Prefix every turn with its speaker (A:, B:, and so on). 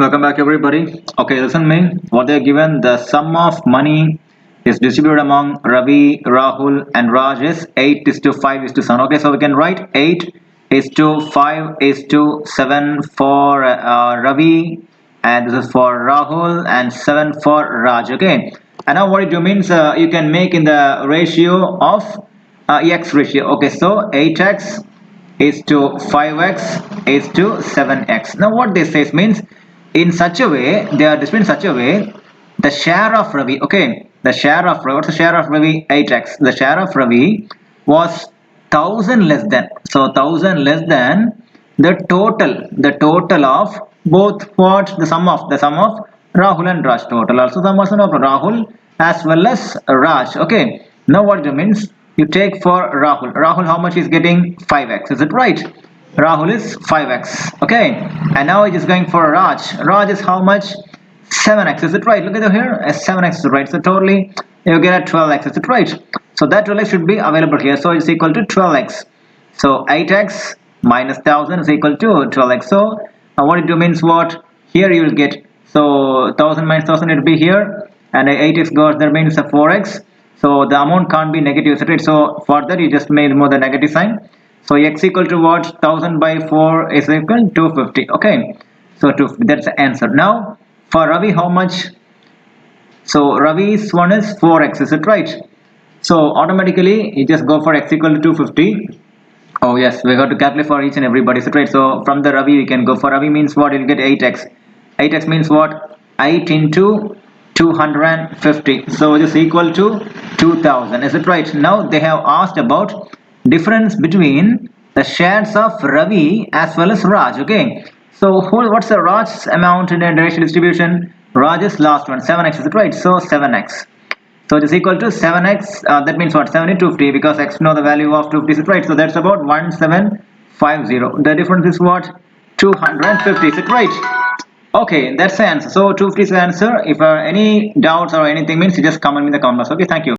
A: welcome back everybody. Okay, listen me. What they're given, the sum of money is distributed among Ravi, Rahul and Raj is 8:5:7. Okay, so we can write 8:5:7 for Ravi, and this is for Rahul, and 7 for Raj. Okay, and now what it do means you can make in the ratio of x ratio. Okay, so 8x is to 5x is to 7x. Now what this says means in such a way, they are distributed in such a way, the share of Ravi, okay, the share of Ravi, what's the share of Ravi? 8x. The share of Ravi was 1000 less than, so 1000 less than the total of both, what, the sum of Rahul and Raj, total also sum of Rahul as well as Raj. Okay, now what it means, you take for Rahul. Rahul, how much is getting? 5x, is it right? Rahul is 5x. Okay, and now it is going for Raj. Raj is how much? 7x, is it right? Look at here, 7x is right. So totally you get a 12x, is it right? So that 12x should be available here. So it's equal to 12x. So 8x minus 1000 is equal to 12x. So what it do means, what here you will get, so 1000 minus 1000 it will be here, and 8x goes there, means 4x. So the amount can't be negative, right? So for that you just made more the negative sign. So x equal to what? 1000 by 4 is equal to 250. Okay, so 250, that's the answer. Now for Ravi, how much? So Ravi's one is 4x, is it right? So automatically you just go for x equal to 250. Oh yes, we got to calculate for each and everybody, is it right? So from the Ravi we can go for Ravi means what? You'll get 8x. 8x means what? 8 into 250, so it is equal to 2000, is it right? Now they have asked about difference between the shares of Ravi as well as Raj. Okay, so what's the Raj's amount in a ratio distribution? Raj is last one, 7x, is it right? So 7x, so it is equal to 7x, that means what? 7 into 250, because x know the value of 250, is it right? So that's about 1750. The difference is what? 250, is it right? Okay, that's the answer. So 250 is the answer. If any doubts or anything means, you just comment in the comment box. Okay, thank you.